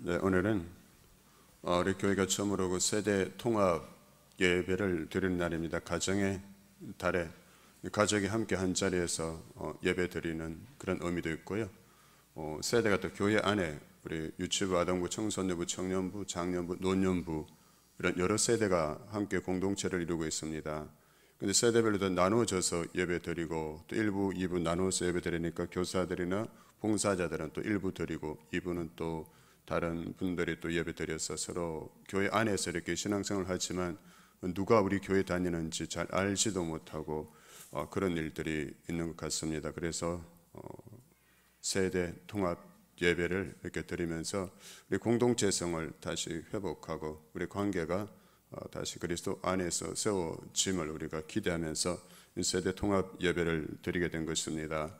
네, 오늘은 우리 교회가 처음으로 그 세대 통합 예배를 드리는 날입니다. 가정의 달에 가족이 함께 한 자리에서 예배 드리는 그런 의미도 있고요. 세대가 또 교회 안에 우리 유치부, 아동부, 청소년부, 청년부, 장년부, 노년부 이런 여러 세대가 함께 공동체를 이루고 있습니다. 근데 세대별로 도 나누어져서 예배 드리고 또 1부, 2부 나누어서 예배 드리니까 교사들이나 봉사자들은 또 1부 드리고 2부는 또 다른 분들이 또 예배 드려서 서로 교회 안에서 이렇게 신앙생활을 하지만 누가 우리 교회 다니는지 잘 알지도 못하고 그런 일들이 있는 것 같습니다. 그래서 세대 통합 예배를 이렇게 드리면서 우리 공동체성을 다시 회복하고 우리 관계가 다시 그리스도 안에서 세워짐을 우리가 기대하면서 세대 통합 예배를 드리게 된 것입니다.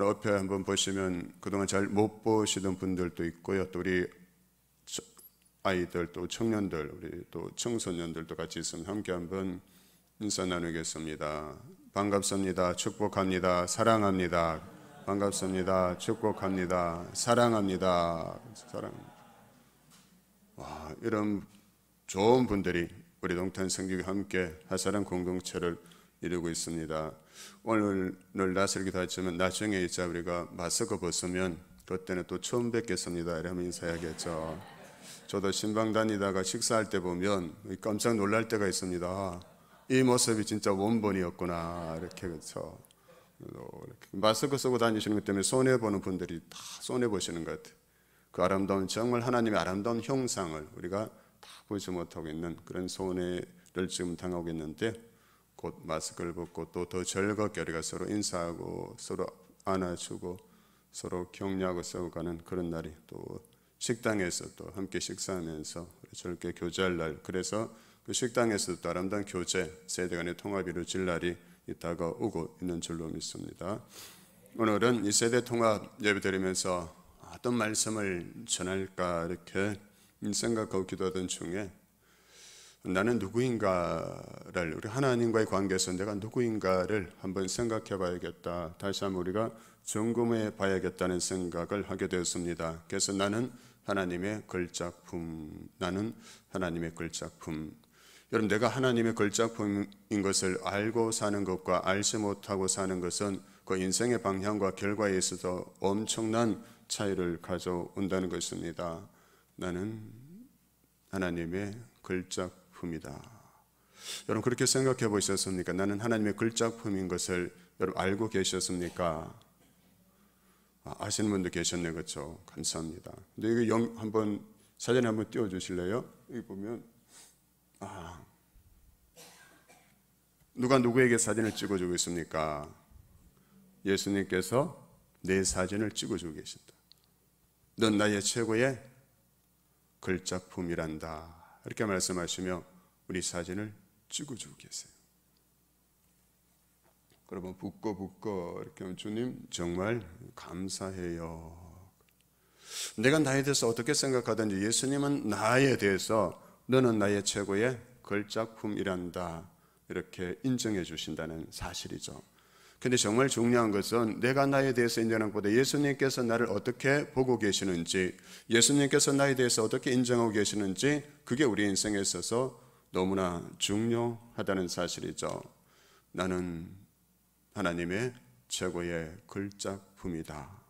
옆에 한번 보시면 그동안 잘 못 보시던 분들도 있고요. 또 우리 아이들, 또 청년들, 우리 또 청소년들도 같이 있으면 함께 한번 인사 나누겠습니다. 반갑습니다. 축복합니다. 사랑합니다. 반갑습니다. 축복합니다. 사랑합니다. 와, 이런 좋은 분들이 우리 동탄 성교회 함께 하사랑 공동체를 이루고 있습니다. 오늘 낯설기도 하지만 나중에 이제 우리가 마스크 벗으면 그때는 또 처음 뵙겠습니다 이러면 인사해야겠죠. 저도 신방 다니다가 식사할 때 보면 깜짝 놀랄 때가 있습니다. 이 모습이 진짜 원본이었구나 이렇게. 그렇죠. 마스크 쓰고 다니시는 것 때문에 손해보는 분들이 다 손해보시는 것 같아요. 그 아름다운, 정말 하나님의 아름다운 형상을 우리가 다 보지 못하고 있는 그런 손해를 지금 당하고 있는데, 곧 마스크를 벗고 또 더 즐겁게 우리가 서로 인사하고 서로 안아주고 서로 격려하고 싸워가는 그런 날이, 또 식당에서 또 함께 식사하면서 즐겁게 교제할 날, 그래서 그 식당에서도 또 아름다운 교제, 세대 간의 통합이 이루어질 날이 다가오고 있는 줄로 믿습니다. 오늘은 이 세대 통합 예배 드리면서 어떤 말씀을 전할까 이렇게 생각하고 기도하던 중에 나는 누구인가를, 우리 하나님과의 관계에서 내가 누구인가를 한번 생각해 봐야겠다, 다시 한번 우리가 점검해 봐야겠다는 생각을 하게 되었습니다. 그래서 나는 하나님의 걸작품, 나는 하나님의 걸작품. 여러분, 내가 하나님의 걸작품인 것을 알고 사는 것과 알지 못하고 사는 것은 그 인생의 방향과 결과에 있어서 엄청난 차이를 가져온다는 것입니다. 나는 하나님의 걸작품이다. 여러분, 그렇게 생각해 보셨습니까? 나는 하나님의 걸작품인 것을 여러분 알고 계셨습니까? 아시는 분도 계셨네, 그렇죠? 감사합니다. 근데 이거 한번 사진 한번 띄워 주실래요? 여기 보면 누가 누구에게 사진을 찍어주고 있습니까? 예수님께서 내 사진을 찍어주고 계신다. 넌 나의 최고의 걸작품이란다, 이렇게 말씀하시며 우리 사진을 찍어주고 계세요. 여러분, 붙고 이렇게 하면 주님 정말 감사해요. 내가 나에 대해서 어떻게 생각하든지 예수님은 나에 대해서 너는 나의 최고의 걸작품이란다, 이렇게 인정해 주신다는 사실이죠. 근데 정말 중요한 것은 내가 나에 대해서 인정하는 것보다 예수님께서 나를 어떻게 보고 계시는지, 예수님께서 나에 대해서 어떻게 인정하고 계시는지, 그게 우리 인생에 있어서 너무나 중요하다는 사실이죠. 나는 하나님의 최고의 걸작품이다.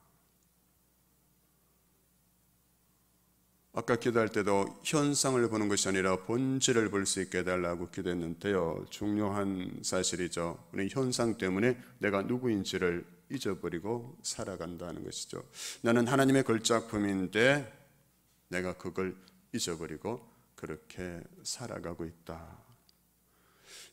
아까 기도할 때도 현상을 보는 것이 아니라 본질을 볼 수 있게 해달라고 기도했는데요, 중요한 사실이죠. 우리 현상 때문에 내가 누구인지를 잊어버리고 살아간다는 것이죠. 나는 하나님의 걸작품인데 내가 그걸 잊어버리고 그렇게 살아가고 있다.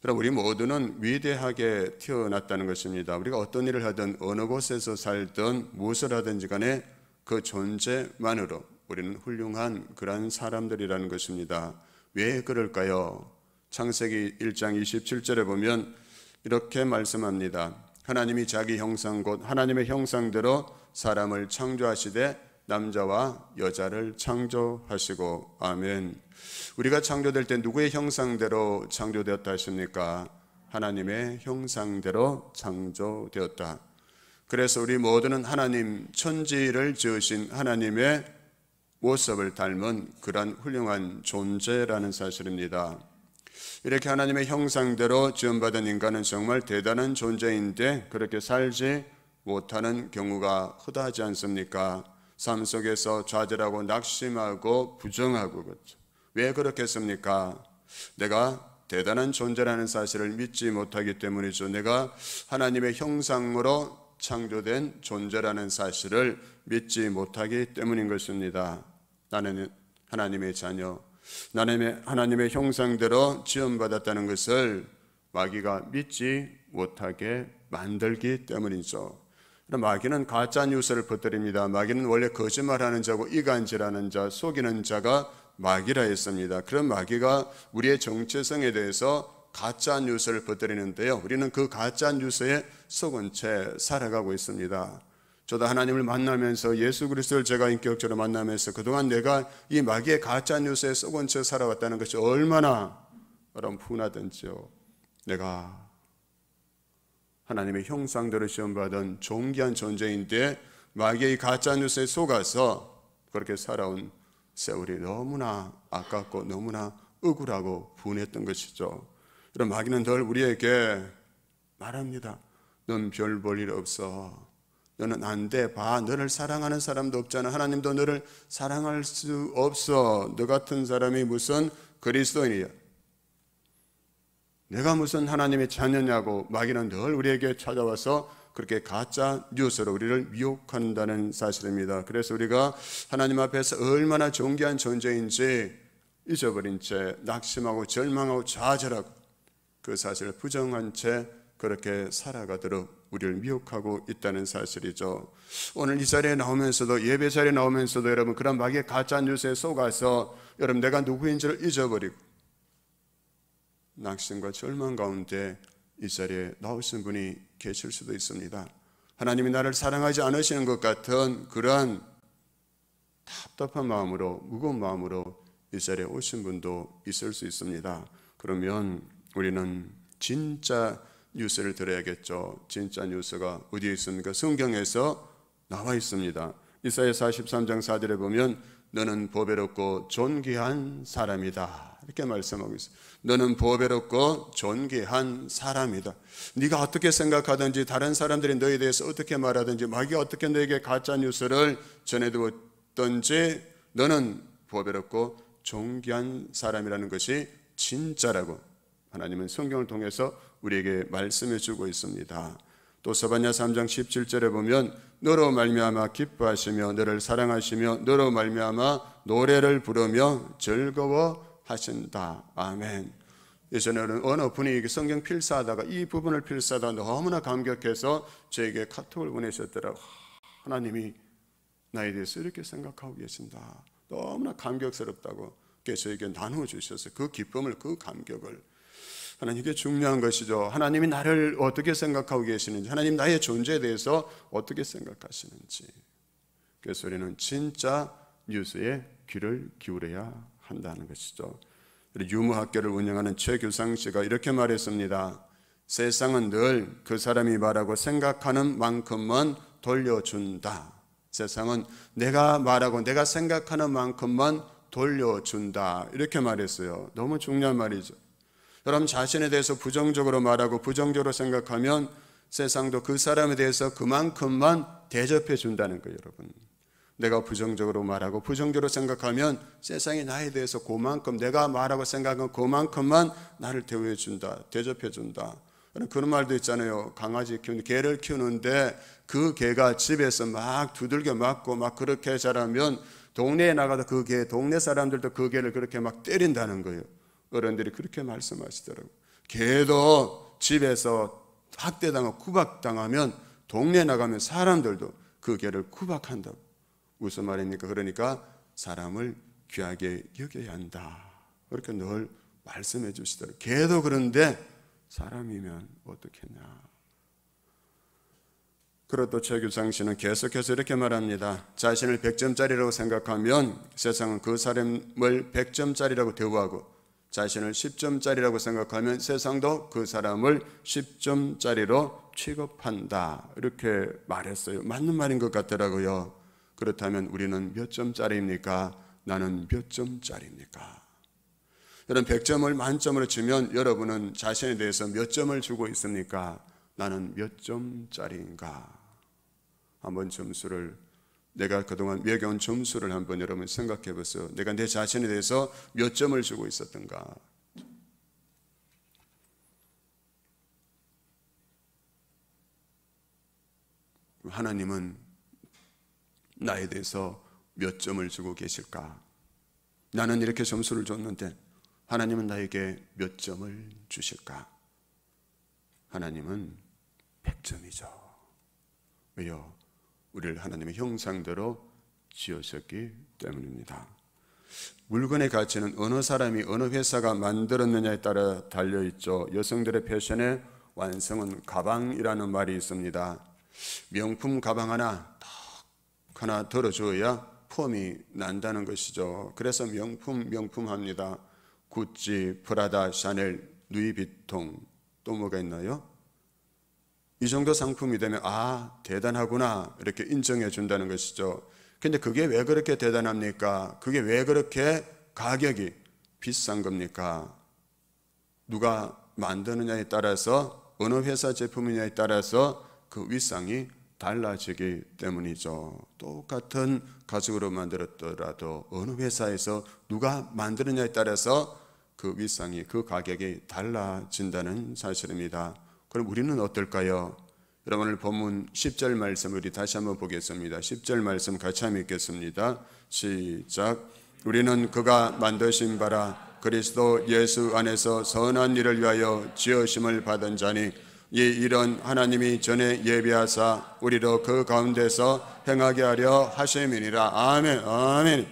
여러분, 우리 모두는 위대하게 태어났다는 것입니다. 우리가 어떤 일을 하든 어느 곳에서 살든 무엇을 하든지 간에 그 존재만으로 우리는 훌륭한 그러한 사람들이라는 것입니다. 왜 그럴까요? 창세기 1장 27절에 보면 이렇게 말씀합니다. 하나님이 자기 형상 곧 하나님의 형상대로 사람을 창조하시되 남자와 여자를 창조하시고. 아멘. 우리가 창조될 때 누구의 형상대로 창조되었다 하십니까? 하나님의 형상대로 창조되었다. 그래서 우리 모두는 하나님, 천지를 지으신 하나님의 모습을 닮은 그런 훌륭한 존재라는 사실입니다. 이렇게 하나님의 형상대로 지음받은 인간은 정말 대단한 존재인데 그렇게 살지 못하는 경우가 허다하지 않습니까? 삶 속에서 좌절하고 낙심하고 부정하고 그렇죠. 왜 그렇겠습니까? 내가 대단한 존재라는 사실을 믿지 못하기 때문이죠. 내가 하나님의 형상으로 창조된 존재라는 사실을 믿지 못하기 때문인 것입니다. 나는 하나님의 자녀, 나는 하나님의 형상대로 지음받았다는 것을 마귀가 믿지 못하게 만들기 때문이죠. 마귀는 가짜 뉴스를 퍼뜨립니다. 마귀는 원래 거짓말하는 자고 이간질하는 자, 속이는 자가 마귀라 했습니다. 그런 마귀가 우리의 정체성에 대해서 가짜 뉴스를 퍼뜨리는데요, 우리는 그 가짜 뉴스에 속은 채 살아가고 있습니다. 저도 하나님을 만나면서 예수 그리스도를 제가 인격적으로 만나면서 그동안 내가 이 마귀의 가짜 뉴스에 속은 채 살아왔다는 것이 얼마나 분하던지요. 내가 하나님의 형상대로 시험받은 존귀한 존재인데 마귀의 가짜 뉴스에 속아서 그렇게 살아온 세월이 너무나 아깝고 너무나 억울하고 분했던 것이죠. 그럼 마귀는 늘 우리에게 말합니다. 넌 별 볼 일 없어. 너는 안 돼. 봐. 너를 사랑하는 사람도 없잖아. 하나님도 너를 사랑할 수 없어. 너 같은 사람이 무슨 그리스도인이야. 내가 무슨 하나님의 자녀냐고 마귀는 늘 우리에게 찾아와서 그렇게 가짜 뉴스로 우리를 미혹한다는 사실입니다. 그래서 우리가 하나님 앞에서 얼마나 존귀한 존재인지 잊어버린 채 낙심하고 절망하고 좌절하고 그 사실을 부정한 채 그렇게 살아가도록 우리를 미혹하고 있다는 사실이죠. 오늘 이 자리에 나오면서도, 예배 자리에 나오면서도 여러분 그런 마귀의 가짜 뉴스에 속아서 여러분 내가 누구인지를 잊어버리고 낙심과 절망 가운데 이 자리에 나오신 분이 계실 수도 있습니다. 하나님이 나를 사랑하지 않으시는 것 같은 그러한 답답한 마음으로, 무거운 마음으로 이 자리에 오신 분도 있을 수 있습니다. 그러면 우리는 진짜 뉴스를 들어야겠죠. 진짜 뉴스가 어디에 있습니까? 성경에서 나와 있습니다. 이사야 43장 4절에 보면 너는 보배롭고 존귀한 사람이다 이렇게 말씀하고 있어요. 너는 보배롭고 존귀한 사람이다. 네가 어떻게 생각하든지 다른 사람들이 너에 대해서 어떻게 말하든지 마귀가 어떻게 너에게 가짜 뉴스를 전해두었든지 너는 보배롭고 존귀한 사람이라는 것이 진짜라고 하나님은 성경을 통해서 우리에게 말씀해 주고 있습니다. 또 스바냐 3장 17절에 보면 너로 말미암아 기뻐하시며 너를 사랑하시며 너로 말미암아 노래를 부르며 즐거워하신다. 아멘. 예전에는 어느 분이 성경 필사하다가 이 부분을 필사하다가 너무나 감격해서 저에게 카톡을 보내셨더라고요. 하나님이 나에 대해서 이렇게 생각하고 계신다. 너무나 감격스럽다고 저에게 나누어 주셔서 그 기쁨을, 그 감격을, 하나님 이게 중요한 것이죠. 하나님이 나를 어떻게 생각하고 계시는지, 하나님 나의 존재에 대해서 어떻게 생각하시는지. 그래서 우리는 진짜 뉴스에 귀를 기울여야 한다는 것이죠. 유무학교를 운영하는 최규상 씨가 이렇게 말했습니다. 세상은 늘 그 사람이 말하고 생각하는 만큼만 돌려준다. 세상은 내가 말하고 내가 생각하는 만큼만 돌려준다. 이렇게 말했어요. 너무 중요한 말이죠. 여러분 자신에 대해서 부정적으로 말하고 부정적으로 생각하면 세상도 그 사람에 대해서 그만큼만 대접해 준다는 거예요. 여러분 내가 부정적으로 말하고 부정적으로 생각하면 세상이 나에 대해서 그만큼, 내가 말하고 생각하는 그만큼만 나를 대우해 준다, 대접해 준다. 그런 말도 있잖아요. 강아지 키우는, 개를 키우는데 그 개가 집에서 막 두들겨 맞고 막 그렇게 자라면 동네에 나가서 그 개, 동네 사람들도 그 개를 그렇게 막 때린다는 거예요. 어른들이 그렇게 말씀하시더라고요. 개도 집에서 학대당하고 구박당하면 동네에 나가면 사람들도 그 개를 구박한다고. 무슨 말입니까? 그러니까 사람을 귀하게 여겨야 한다. 그렇게 늘 말씀해 주시더라고요. 개도 그런데 사람이면 어떻겠냐. 그리고 또 최규상 씨는 계속해서 이렇게 말합니다. 자신을 100점짜리라고 생각하면 세상은 그 사람을 100점짜리라고 대우하고 자신을 10점짜리라고 생각하면 세상도 그 사람을 10점짜리로 취급한다. 이렇게 말했어요. 맞는 말인 것 같더라고요. 그렇다면 우리는 몇 점짜리입니까? 나는 몇 점짜리입니까? 여러분 100점을 만점으로 주면 여러분은 자신에 대해서 몇 점을 주고 있습니까? 나는 몇 점짜리인가? 한번 점수를, 내가 그동안 매겨온 점수를 한번 여러분 생각해 보세요. 내가 내 자신에 대해서 몇 점을 주고 있었던가? 하나님은 나에 대해서 몇 점을 주고 계실까? 나는 이렇게 점수를 줬는데 하나님은 나에게 몇 점을 주실까? 하나님은 100점이죠. 왜요? 우리를 하나님의 형상대로 지으셨기 때문입니다. 물건의 가치는 어느 사람이 어느 회사가 만들었느냐에 따라 달려있죠. 여성들의 패션의 완성은 가방이라는 말이 있습니다. 명품 가방 하나 들어줘야 폼이 난다는 것이죠. 그래서 명품 합니다. 구찌, 프라다, 샤넬, 누이비통, 또 뭐가 있나요? 이 정도 상품이 되면 대단하구나 이렇게 인정해 준다는 것이죠. 근데 그게 왜 그렇게 대단합니까? 그게 왜 그렇게 가격이 비싼 겁니까? 누가 만드느냐에 따라서, 어느 회사 제품이냐에 따라서 그 위상이 달라지기 때문이죠. 똑같은 가죽으로 만들었더라도 어느 회사에서 누가 만드느냐에 따라서 그 위상이, 그 가격이 달라진다는 사실입니다. 그럼 우리는 어떨까요? 여러분 오늘 본문 10절 말씀 우리 다시 한번 보겠습니다. 10절 말씀 같이 한번 읽겠습니다. 시작. 우리는 그가 만드신 바라 그리스도 예수 안에서 선한 일을 위하여 지으심을 받은 자니 이 일은 하나님이 전에 예비하사 우리로 그 가운데서 행하게 하려 하심이니라. 아멘. 아멘.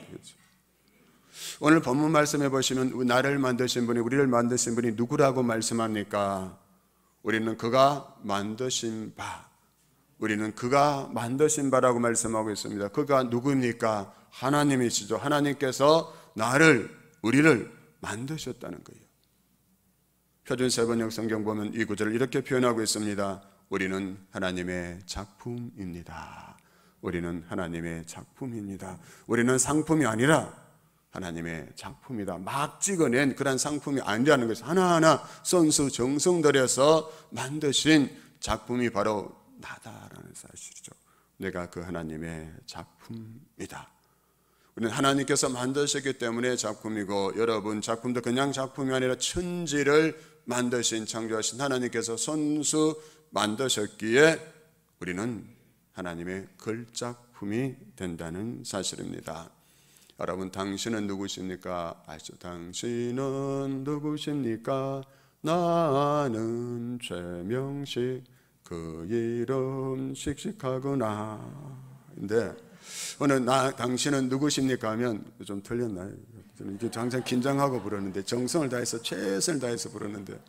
오늘 본문 말씀해 보시면 나를 만드신 분이, 우리를 만드신 분이 누구라고 말씀합니까? 우리는 그가 만드신 바, 우리는 그가 만드신 바라고 말씀하고 있습니다. 그가 누구입니까? 하나님이시죠. 하나님께서 우리를 만드셨다는 거예요. 표준 세번역 성경 보면 이 구절을 이렇게 표현하고 있습니다. 우리는 하나님의 작품입니다. 우리는 하나님의 작품입니다. 우리는 상품이 아니라 하나님의 작품이다. 막 찍어낸 그런 상품이 아니라는 것이, 하나하나 선수 정성 들여서 만드신 작품이 바로 나다라는 사실이죠. 내가 그 하나님의 작품이다. 우리는 하나님께서 만드셨기 때문에 작품이고, 여러분 작품도 그냥 작품이 아니라 천지를 만드신, 창조하신 하나님께서 손수 만드셨기에 우리는 하나님의 걸작품이 된다는 사실입니다. 여러분 당신은 누구십니까? 아시죠? 당신은 누구십니까? 나는 최명식, 그 이름 씩씩하구나. 근데 오늘 당신은 누구십니까? 하면 좀 틀렸나요? 저는 이제 항상 긴장하고 부르는데, 정성을 다해서 최선을 다해서 부르는데,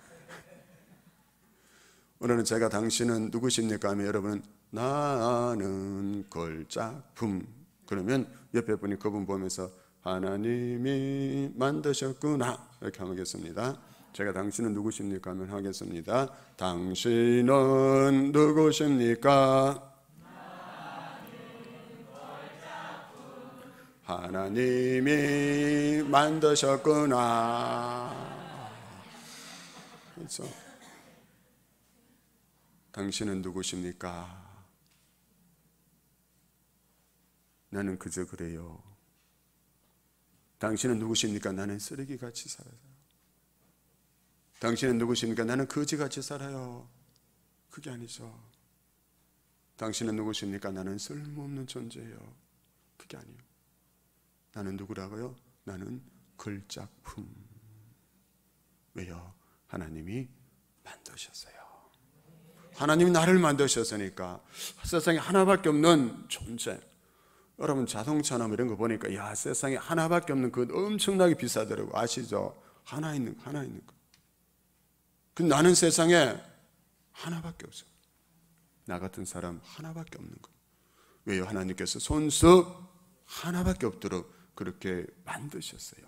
오늘은 제가 당신은 누구십니까? 하면 여러분은 나는 걸작품. 그러면 옆에 분이 그분 보면서 하나님이 만드셨구나 이렇게 하겠습니다. 제가 당신은 누구십니까? 하면 하겠습니다. 당신은 누구십니까? 하나님이 만드셨구나. 그렇죠? 당신은 누구십니까? 나는 그저 그래요. 당신은 누구십니까? 나는 쓰레기같이 살아요. 당신은 누구십니까? 나는 거지같이 살아요. 그게 아니죠. 당신은 누구십니까? 나는 쓸모없는 존재예요. 그게 아니에요. 나는 누구라고요? 나는 걸작품. 왜요? 하나님이 만드셨어요. 하나님이 나를 만드셨으니까. 세상에 하나밖에 없는 존재. 여러분 자동차나 이런 거 보니까 야, 세상에 하나밖에 없는 그 엄청나게 비싸더라고. 아시죠? 하나 있는 거. 근데 나는 세상에 하나밖에 없어. 나 같은 사람 하나밖에 없는 거. 왜요? 하나님께서 손수 하나밖에 없도록 그렇게 만드셨어요.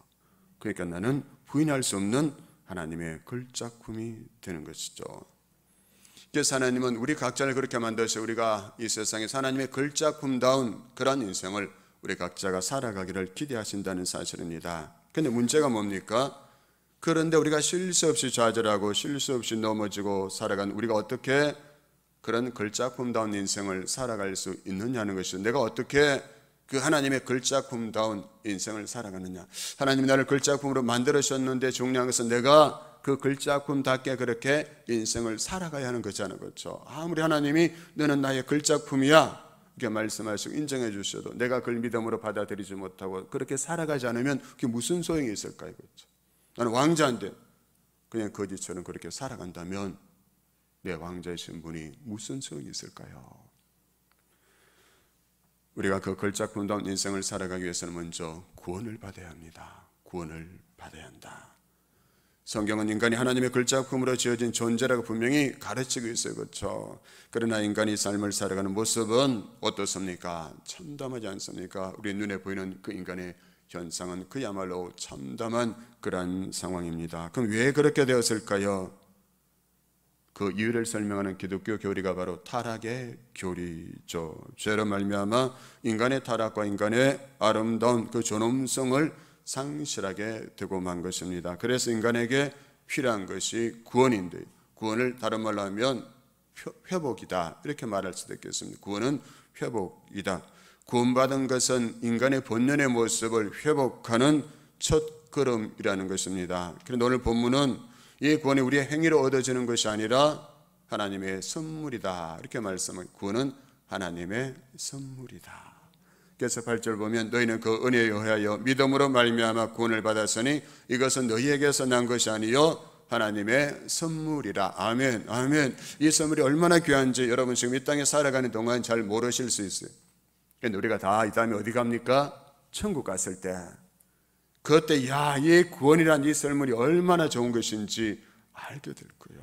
그러니까 나는 부인할 수 없는 하나님의 걸작품이 되는 것이죠. 그래서 하나님은 우리 각자를 그렇게 만드셔 우리가 이 세상에서 하나님의 걸작품다운 그런 인생을 우리 각자가 살아가기를 기대하신다는 사실입니다. 그런데 문제가 뭡니까? 그런데 우리가 쉴 새 없이 좌절하고 쉴 새 없이 넘어지고 살아간 우리가 어떻게 그런 걸작품다운 인생을 살아갈 수 있느냐는 것이죠. 내가 어떻게 그 하나님의 걸작품다운 인생을 살아가느냐. 하나님이 나를 걸작품으로 만들으셨는데 중요한 것은 내가 그 걸작품답게 그렇게 인생을 살아가야 하는 거잖아요. 그렇죠? 아무리 하나님이 너는 나의 걸작품이야 이렇게 말씀하시고 인정해 주셔도 내가 그걸 믿음으로 받아들이지 못하고 그렇게 살아가지 않으면 그게 무슨 소용이 있을까요? 그렇죠? 나는 왕자인데 그냥 거지처럼 그렇게 살아간다면 내 왕자의 신분이 무슨 소용이 있을까요? 우리가 그 걸작품다운 인생을 살아가기 위해서는 먼저 구원을 받아야 합니다. 구원을 받아야 한다. 성경은 인간이 하나님의 걸작품으로 지어진 존재라고 분명히 가르치고 있어요. 그렇죠? 그러나 인간이 삶을 살아가는 모습은 어떻습니까? 참담하지 않습니까? 우리 눈에 보이는 그 인간의 현상은 그야말로 참담한 그러한 상황입니다. 그럼 왜 그렇게 되었을까요? 그 이유를 설명하는 기독교 교리가 바로 타락의 교리죠. 죄로 말미암아 인간의 타락과 인간의 아름다운 그 존엄성을 상실하게 되고 만 것입니다. 그래서 인간에게 필요한 것이 구원인데 구원을 다른 말로 하면 회복이다 이렇게 말할 수도 있겠습니다. 구원은 회복이다. 구원받은 것은 인간의 본연의 모습을 회복하는 첫 걸음이라는 것입니다. 그런데 오늘 본문은 이 구원이 우리의 행위로 얻어지는 것이 아니라 하나님의 선물이다 이렇게 말씀합니다. 구원은 하나님의 선물이다. 그래서 8절 보면 너희는 그 은혜에 의하여 믿음으로 말미암아 구원을 받았으니 이것은 너희에게서 난 것이 아니요 하나님의 선물이라. 아멘. 아멘. 이 선물이 얼마나 귀한지 여러분 지금 이 땅에 살아가는 동안 잘 모르실 수 있어요. 그런데 우리가 다 이 다음에 어디 갑니까? 천국 갔을 때 그때 이 구원이란 이 선물이 얼마나 좋은 것인지 알게 될 거예요.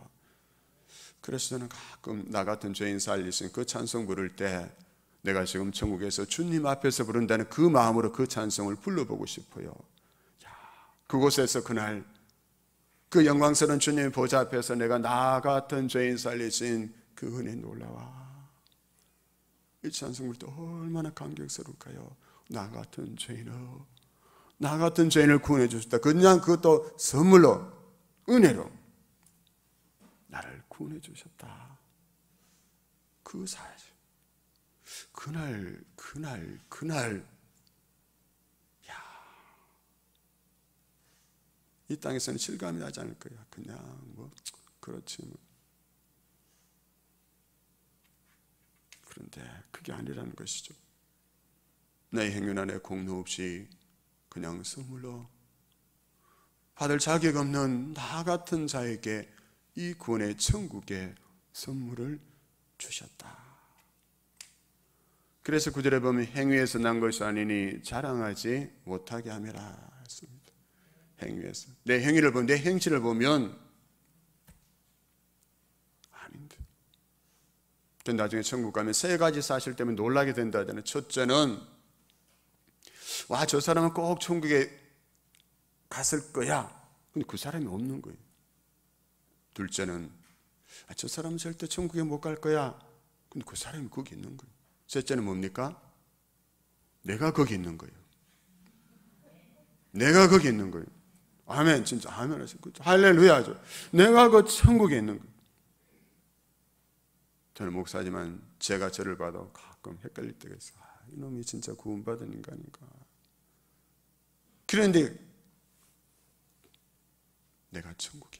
그래서 저는 가끔 나 같은 죄인 살리신 그 찬송 부를 때 내가 지금 천국에서 주님 앞에서 부른다는 그 마음으로 그 찬송을 불러보고 싶어요. 그곳에서 그날 그 영광스러운 주님의 보좌 앞에서 내가 나 같은 죄인 살리신 그 은혜 놀라와. 이 찬송 부를 때 얼마나 감격스러울까요? 나 같은 죄인을 구원해 주셨다. 그냥 그것도 선물로 은혜로 나를 구원해 주셨다. 그 사실 그날 이 땅에서는 실감이 나지 않을 거야. 그냥 그렇지 그런데 그게 아니라는 것이죠. 내 행위나 내 공로 없이 그냥 선물로 받을 자격 없는 나 같은 자에게 이 구원의 천국의 선물을 주셨다. 그래서 9절에 보면 행위에서 난 것이 아니니 자랑하지 못하게 함이라 했습니다. 행위에서 내 행위를 보면 내 행실을 보면 아닌데. 나중에 천국 가면 세 가지 사실 때문에 놀라게 된다 하잖아요. 첫째는 저 사람은 꼭 천국에 갔을 거야. 근데 그 사람이 없는 거예요. 둘째는 저 사람은 절대 천국에 못 갈 거야. 근데 그 사람이 거기 있는 거예요. 셋째는 뭡니까? 내가 거기 있는 거예요. 내가 거기 있는 거예요. 아멘. 진짜 아멘 하세요. 할렐루야죠. 내가 그 천국에 있는 거예요. 저는 목사지만 제가 저를 봐도 가끔 헷갈릴 때가 있어요. 이놈이 진짜 구원받은 인간인가. 그런데 내가 천국에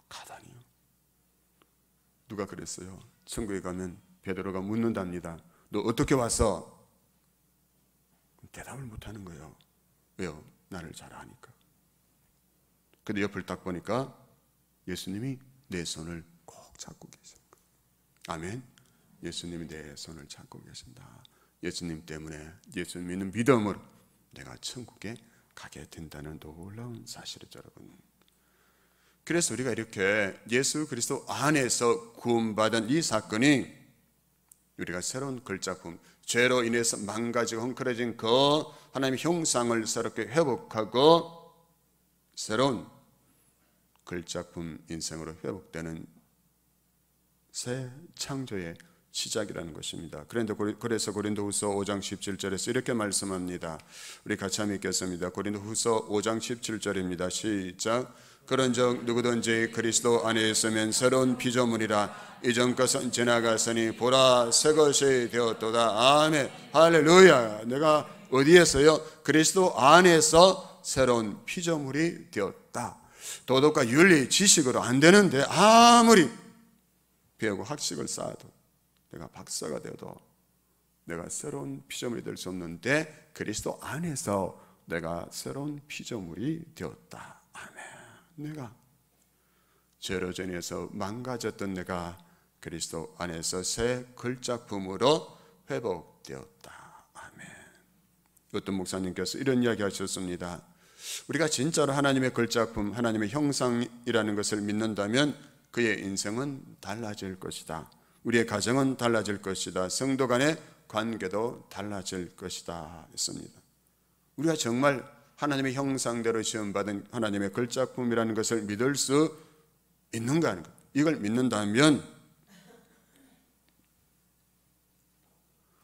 가다니요. 누가 그랬어요? 천국에 가면 베드로가 묻는답니다. 너 어떻게 왔어? 대답을 못하는 거예요. 왜요? 나를 잘 아니까. 근데 옆을 딱 보니까 예수님이 내 손을 꼭 잡고 계세요. 아멘. 예수님이 내 손을 잡고 계신다. 예수님 때문에 예수 믿는 믿음으로 내가 천국에 가게 된다는 놀라운 사실이죠, 여러분. 그래서 우리가 이렇게 예수 그리스도 안에서 구원받은 이 사건이 우리가 새로운 걸작품, 죄로 인해서 망가지고 헝클어진 그 하나님의 형상을 새롭게 회복하고 새로운 걸작품 인생으로 회복되는 새 창조의 시작이라는 것입니다. 그래서 고린도후서 5장 17절에서 이렇게 말씀합니다. 우리 같이 한번 읽겠습니다. 고린도후서 5장 17절입니다. 시작. 그런즉 누구든지 그리스도 안에 있으면 새로운 피조물이라 이전 것은 지나갔으니 보라 새 것이 되었도다. 아멘. 할렐루야. 내가 어디에서요? 그리스도 안에서 새로운 피조물이 되었다. 도덕과 윤리, 지식으로 안 되는데 아무리 배우고 학식을 쌓아도 내가 박사가 되어도 내가 새로운 피조물이 될 수 없는데 그리스도 안에서 내가 새로운 피조물이 되었다. 아멘. 내가 죄로 전에서 망가졌던 내가 그리스도 안에서 새 걸작품으로 회복되었다. 아멘. 어떤 목사님께서 이런 이야기 하셨습니다. 우리가 진짜로 하나님의 걸작품, 하나님의 형상이라는 것을 믿는다면 그의 인생은 달라질 것이다. 우리의 가정은 달라질 것이다. 성도 간의 관계도 달라질 것이다 했습니다. 우리가 정말 하나님의 형상대로 지음받은 하나님의 걸작품이라는 것을 믿을 수 있는가 하는 것. 이걸 믿는다면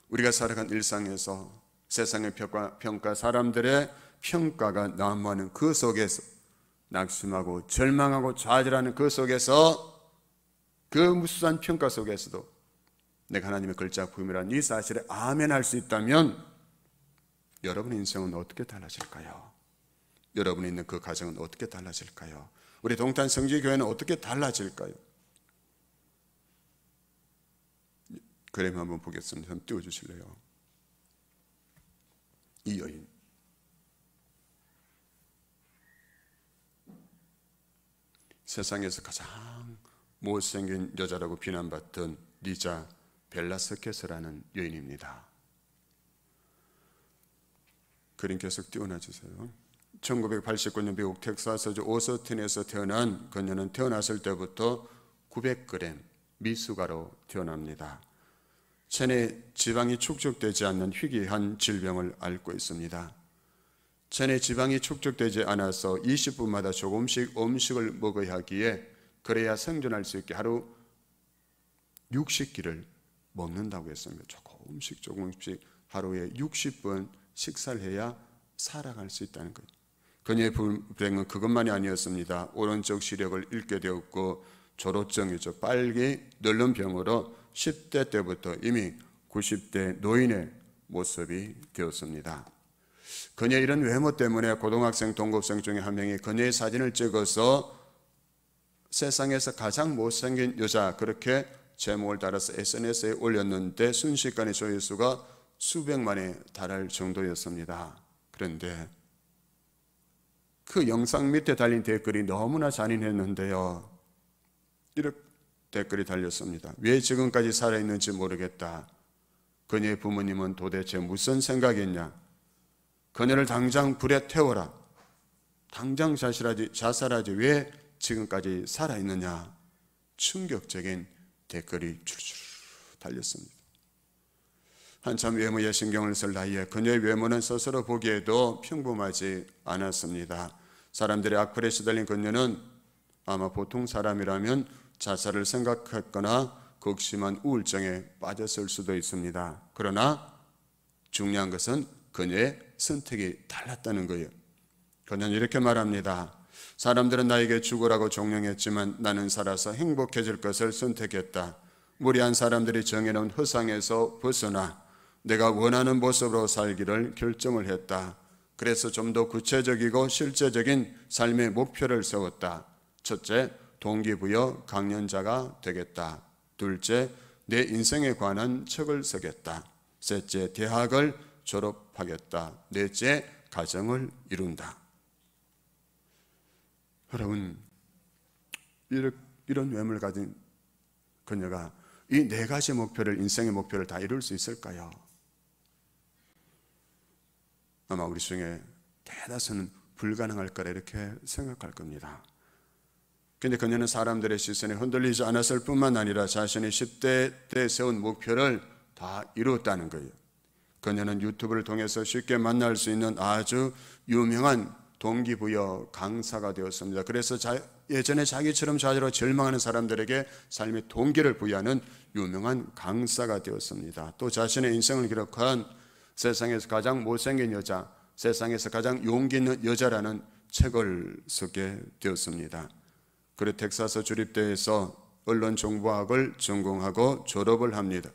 우리가 살아간 일상에서 세상의 평가, 사람들의 평가가 난무하는 그 속에서 낙심하고 절망하고 좌절하는 그 속에서 그 무수한 평가 속에서도 내가 하나님의 걸작품이라는 이 사실에 아멘할 수 있다면 여러분의 인생은 어떻게 달라질까요? 여러분이 있는 그 가정은 어떻게 달라질까요? 우리 동탄 성지교회는 어떻게 달라질까요? 그림 한번 보겠습니다. 한번 띄워주실래요? 이 여인, 세상에서 가장 못생긴 여자라고 비난받던 리자 벨라스케스라는 여인입니다. 그림 계속 띄워놔주세요. 1989년 미국 텍사스주 오스틴에서 태어난 그녀는 태어났을 때부터 900g 미숙아로 태어납니다. 체내 지방이 축적되지 않는 희귀한 질병을 앓고 있습니다. 체내 지방이 축적되지 않아서 20분마다 조금씩 음식을 먹어야 하기에 그래야 생존할 수 있게 하루 60끼를 먹는다고 했습니다. 조금씩 하루에 60번 식사를 해야 살아갈 수 있다는 거예요. 그녀의 불행은 그것만이 아니었습니다. 오른쪽 시력을 잃게 되었고 조로증이죠. 빨기 늙는 병으로 10대 때부터 이미 90대 노인의 모습이 되었습니다. 그녀의 이런 외모 때문에 고등학생 동급생 중에 한 명이 그녀의 사진을 찍어서 세상에서 가장 못생긴 여자 그렇게 제목을 달아서 SNS에 올렸는데 순식간에 조회수가 수백만에 달할 정도였습니다. 그런데 그 영상 밑에 달린 댓글이 너무나 잔인했는데요. 이렇게 댓글이 달렸습니다. 왜 지금까지 살아있는지 모르겠다. 그녀의 부모님은 도대체 무슨 생각이었냐. 그녀를 당장 불에 태워라. 당장 자살하지 왜 지금까지 살아있느냐. 충격적인 댓글이 줄줄 달렸습니다. 한참 외모에 신경을 쓸 나이에 그녀의 외모는 스스로 보기에도 평범하지 않았습니다. 사람들의 악플에 시달린 그녀는 아마 보통 사람이라면 자살을 생각했거나 극심한 우울증에 빠졌을 수도 있습니다. 그러나 중요한 것은 그녀의 선택이 달랐다는 거예요. 그녀는 이렇게 말합니다. 사람들은 나에게 죽으라고 종용했지만 나는 살아서 행복해질 것을 선택했다. 무리한 사람들이 정해놓은 허상에서 벗어나 내가 원하는 모습으로 살기를 결정을 했다. 그래서 좀 더 구체적이고 실제적인 삶의 목표를 세웠다. 첫째, 동기부여 강연자가 되겠다. 둘째, 내 인생에 관한 책을 쓰겠다. 셋째, 대학을 졸업하겠다. 넷째, 가정을 이룬다. 여러분, 이런 외모를 가진 그녀가 이 네 가지 목표를, 인생의 목표를 다 이룰 수 있을까요? 아마 우리 중에 대다수는 불가능할 거라 이렇게 생각할 겁니다. 그런데 그녀는 사람들의 시선에 흔들리지 않았을 뿐만 아니라 자신이 10대 때 세운 목표를 다 이루었다는 거예요. 그녀는 유튜브를 통해서 쉽게 만날 수 있는 아주 유명한 동기부여 강사가 되었습니다. 그래서 예전에 자기처럼 자주로 절망하는 사람들에게 삶의 동기를 부여하는 유명한 강사가 되었습니다. 또 자신의 인생을 기록한 세상에서 가장 못생긴 여자, 세상에서 가장 용기 있는 여자라는 책을 쓰게 되었습니다. 그리고 텍사스 주립대에서 언론정보학을 전공하고 졸업을 합니다.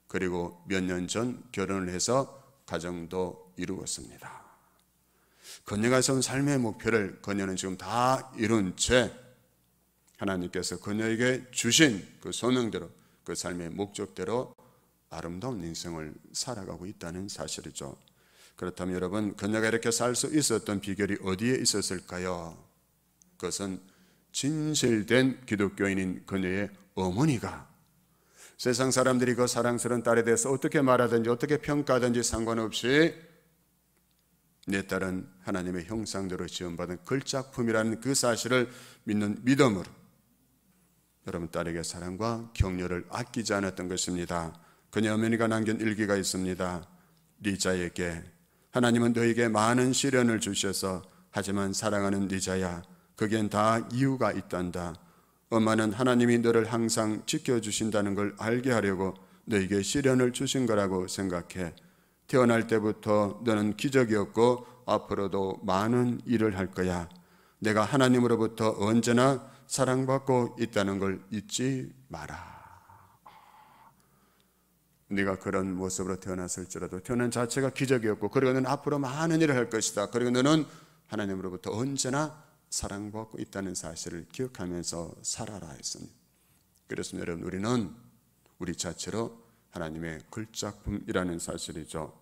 그리고 몇 년 전 결혼을 해서 가정도 이루었습니다. 그녀가 세운 삶의 목표를 그녀는 지금 다 이룬 채 하나님께서 그녀에게 주신 그 소명대로, 그 삶의 목적대로 아름다운 인생을 살아가고 있다는 사실이죠. 그렇다면 여러분, 그녀가 이렇게 살 수 있었던 비결이 어디에 있었을까요? 그것은 진실된 기독교인인 그녀의 어머니가 세상 사람들이 그 사랑스러운 딸에 대해서 어떻게 말하든지 어떻게 평가하든지 상관없이 내 딸은 하나님의 형상대로 지음받은 걸작품이라는 그 사실을 믿는 믿음으로 여러분 딸에게 사랑과 격려를 아끼지 않았던 것입니다. 그녀 어머니가 남긴 일기가 있습니다. 리자에게 하나님은 너에게 많은 시련을 주셔서 하지만 사랑하는 리자야, 거기엔 다 이유가 있단다. 엄마는 하나님이 너를 항상 지켜주신다는 걸 알게 하려고 너에게 시련을 주신 거라고 생각해. 태어날 때부터 너는 기적이었고 앞으로도 많은 일을 할 거야. 내가 하나님으로부터 언제나 사랑받고 있다는 걸 잊지 마라. 네가 그런 모습으로 태어났을지라도 태어난 자체가 기적이었고, 그리고 너는 앞으로 많은 일을 할 것이다. 그리고 너는 하나님으로부터 언제나 사랑받고 있다는 사실을 기억하면서 살아라 했습니다. 그래서 여러분, 우리는 우리 자체로 하나님의 걸작품이라는 사실이죠.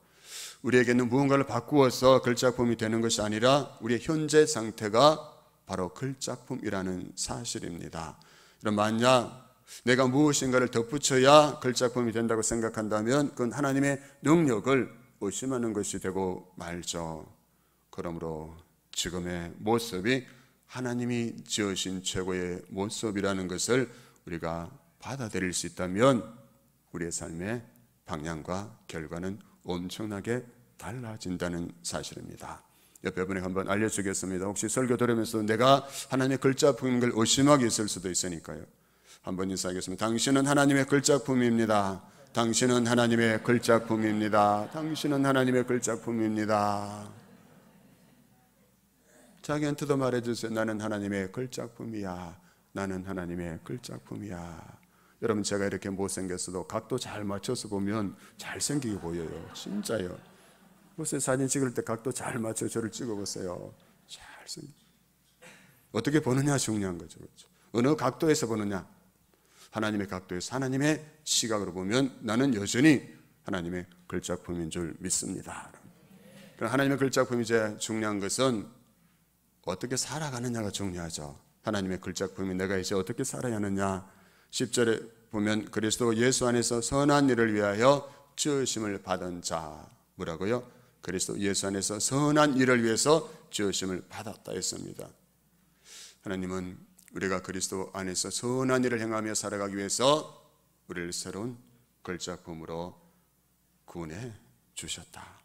우리에게는 무언가를 바꾸어서 걸작품이 되는 것이 아니라 우리의 현재 상태가 바로 걸작품이라는 사실입니다. 그럼 만약 내가 무엇인가를 덧붙여야 걸작품이 된다고 생각한다면 그건 하나님의 능력을 의심하는 것이 되고 말죠. 그러므로 지금의 모습이 하나님이 지으신 최고의 모습이라는 것을 우리가 받아들일 수 있다면 우리의 삶의 방향과 결과는 엄청나게 달라진다는 사실입니다. 옆에 분에게 한번 알려주겠습니다. 혹시 설교 들으면서 내가 하나님의 걸작품인 걸 의심하게 있을 수도 있으니까요. 한번 인사하겠습니다. 당신은 하나님의 걸작품입니다. 당신은 하나님의 걸작품입니다. 당신은 하나님의 걸작품입니다. 자기한테도 말해주세요. 나는 하나님의 걸작품이야. 나는 하나님의 걸작품이야. 여러분, 제가 이렇게 못생겼어도 각도 잘 맞춰서 보면 잘생기게 보여요. 진짜요. 무슨 사진 찍을 때 각도 잘 맞춰 저를 찍어보세요. 잘생겨. 어떻게 보느냐 중요한 거죠. 그렇죠? 어느 각도에서 보느냐. 하나님의 각도에서, 하나님의 시각으로 보면 나는 여전히 하나님의 걸작품인 줄 믿습니다. 그럼 하나님의 걸작품이 제일 중요한 것은 어떻게 살아가느냐가 중요하죠. 하나님의 걸작품이 내가 이제 어떻게 살아야 하느냐. 10절에 보면 그리스도 예수 안에서 선한 일을 위하여 지으심을 받은 자. 뭐라고요? 그리스도 예수 안에서 선한 일을 위해서 지으심을 받았다 했습니다. 하나님은 우리가 그리스도 안에서 선한 일을 행하며 살아가기 위해서 우리를 새로운 걸작품으로 구원해 주셨다.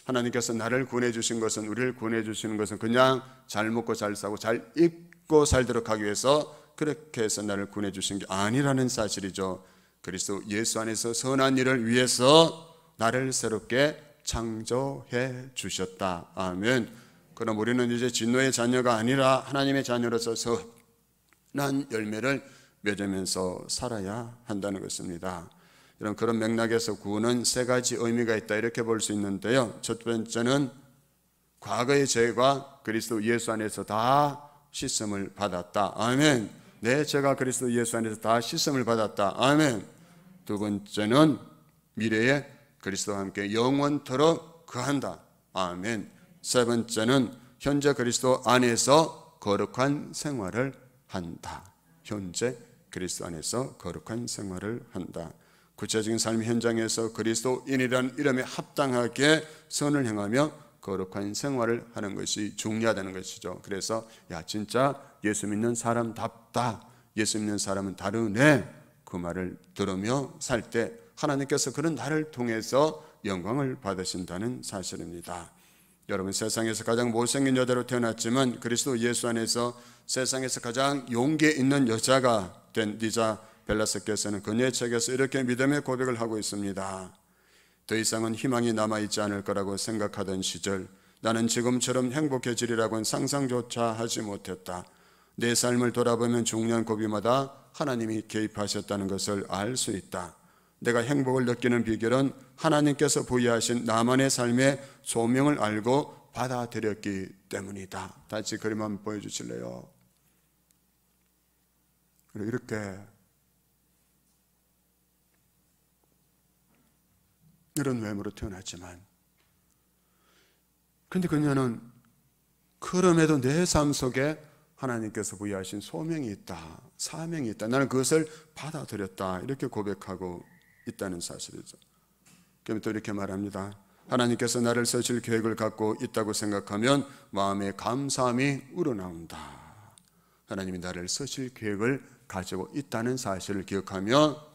하나님께서 나를 구원해 주신 것은, 우리를 구원해 주시는 것은 그냥 잘 먹고 잘 사고 잘 입고 살도록 하기 위해서 그렇게 해서 나를 구원해 주신 게 아니라는 사실이죠. 그리스도 예수 안에서 선한 일을 위해서 나를 새롭게 창조해 주셨다. 아멘. 그럼 우리는 이제 진노의 자녀가 아니라 하나님의 자녀로서 선한 열매를 맺으면서 살아야 한다는 것입니다. 이런 그런 맥락에서 구원은 세 가지 의미가 있다 이렇게 볼 수 있는데요. 첫 번째는 과거의 죄가 그리스도 예수 안에서 다 씻음을 받았다. 아멘. 내 죄가 그리스도 예수 안에서 다 씻음을 받았다. 아멘. 두 번째는 미래에 그리스도와 함께 영원토록 거한다. 아멘. 세 번째는 현재 그리스도 안에서 거룩한 생활을 한다. 현재 그리스도 안에서 거룩한 생활을 한다. 구체적인 삶의 현장에서 그리스도인이라는 이름에 합당하게 선을 행하며 거룩한 생활을 하는 것이 중요하다는 것이죠. 그래서 야 진짜 예수 믿는 사람답다. 예수 믿는 사람은 다르네. 그 말을 들으며 살 때 하나님께서 그런 나를 통해서 영광을 받으신다는 사실입니다. 여러분, 세상에서 가장 못생긴 여자로 태어났지만 그리스도 예수 안에서 세상에서 가장 용기 있는 여자가 된 리자 벨라스께서는 그녀의 책에서 이렇게 믿음의 고백을 하고 있습니다. 더 이상은 희망이 남아있지 않을 거라고 생각하던 시절, 나는 지금처럼 행복해지리라고는 상상조차 하지 못했다. 내 삶을 돌아보면 중요한 고비마다 하나님이 개입하셨다는 것을 알 수 있다. 내가 행복을 느끼는 비결은 하나님께서 부여하신 나만의 삶의 소명을 알고 받아들였기 때문이다. 다시 그림 한번 보여주실래요? 이렇게 이런 외모로 태어났지만, 그런데 그녀는 그럼에도 내 삶 속에 하나님께서 부여하신 소명이 있다, 사명이 있다, 나는 그것을 받아들였다, 이렇게 고백하고 있다는 사실이죠. 그럼 또 이렇게 말합니다. 하나님께서 나를 쓰실 계획을 갖고 있다고 생각하면 마음에 감사함이 우러나온다. 하나님이 나를 쓰실 계획을 가지고 있다는 사실을 기억하며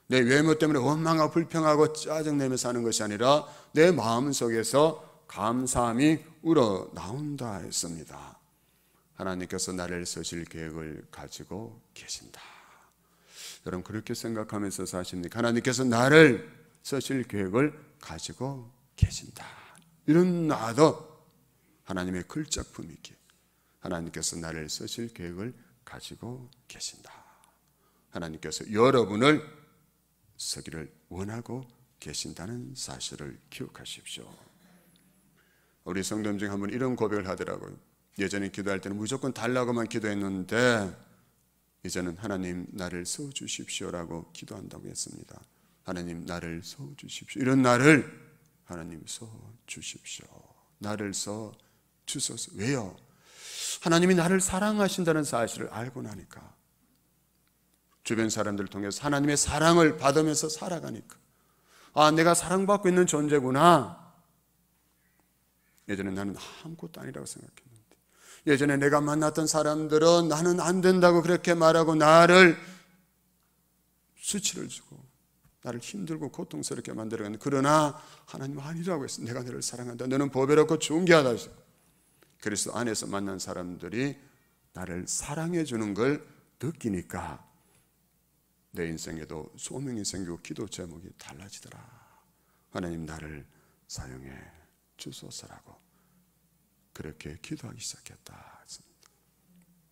내 외모 때문에 원망하고 불평하고 짜증내며 사는 것이 아니라 내 마음속에서 감사함이 우러나온다 했습니다. 하나님께서 나를 쓰실 계획을 가지고 계신다. 여러분, 그렇게 생각하면서 사십니까? 하나님께서 나를 쓰실 계획을 가지고 계신다. 이런 나도 하나님의 글작품이기에 하나님께서 나를 쓰실 계획을 가지고 계신다. 하나님께서 여러분을 쓰기를 원하고 계신다는 사실을 기억하십시오. 우리 성도님 중에 한 분 이런 고백을 하더라고요. 예전에 기도할 때는 무조건 달라고만 기도했는데 이제는 하나님 나를 써주십시오라고 기도한다고 했습니다. 하나님 나를 써주십시오. 이런 나를 하나님 써주십시오. 나를 써주소서. 왜요? 하나님이 나를 사랑하신다는 사실을 알고 나니까, 주변 사람들을 통해서 하나님의 사랑을 받으면서 살아가니까, 아, 내가 사랑받고 있는 존재구나. 예전에 나는 아무것도 아니라고 생각했는데, 예전에 내가 만났던 사람들은 나는 안 된다고 그렇게 말하고 나를 수치를 주고 나를 힘들고 고통스럽게 만들어갔는데, 그러나 하나님은 아니라고 했어. 내가 너를 사랑한다. 너는 보배롭고 존귀하다. 그리스도 안에서 만난 사람들이 나를 사랑해 주는 걸 느끼니까 내 인생에도 소명이 생기고 기도 제목이 달라지더라. 하나님 나를 사용해 주소서라고 그렇게 기도하기 시작했다.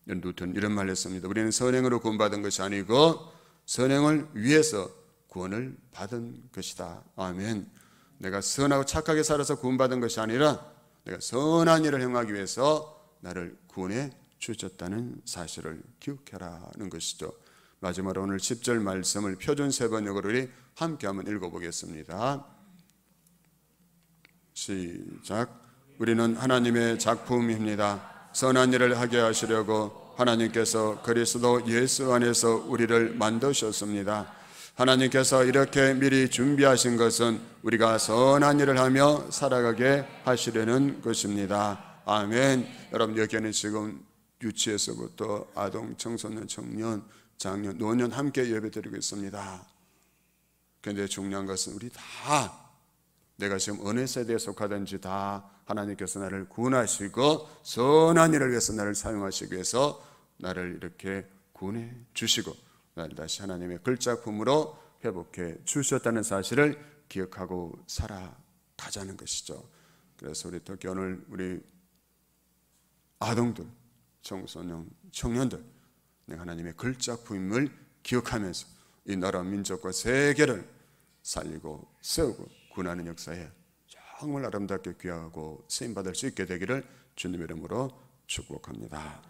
누턴 이런 말을 했습니다. 우리는 선행으로 구원받은 것이 아니고 선행을 위해서 구원을 받은 것이다. 아멘. 내가 선하고 착하게 살아서 구원받은 것이 아니라 내가 선한 일을 행하기 위해서 나를 구원해 주셨다는 사실을 기억해라는 것이죠. 마지막으로 오늘 10절 말씀을 표준 세번역으로 함께 한번 읽어보겠습니다. 시작. 우리는 하나님의 작품입니다. 선한 일을 하게 하시려고 하나님께서 그리스도 예수 안에서 우리를 만드셨습니다. 하나님께서 이렇게 미리 준비하신 것은 우리가 선한 일을 하며 살아가게 하시려는 것입니다. 아멘. 여러분, 여기에는 지금 유치에서부터 아동, 청소년, 청년, 장년, 노년 함께 예배드리고 있습니다. 그런데 중요한 것은 우리 다, 내가 지금 어느 세대에 속하든지 다 하나님께서 나를 구원하시고 선한 일을 위해서 나를 사용하시기 위해서 나를 이렇게 구원해 주시고 나를 다시 하나님의 글작품으로 회복해 주셨다는 사실을 기억하고 살아가자는 것이죠. 그래서 우리 특히 오늘 우리 아동들, 청소년, 청년들, 내가 하나님의 글작품임을 기억하면서 이 나라 민족과 세계를 살리고 세우고 구원하는 역사에 정말 아름답게 귀하고 쓰임받을 수 있게 되기를 주님의 이름으로 축복합니다.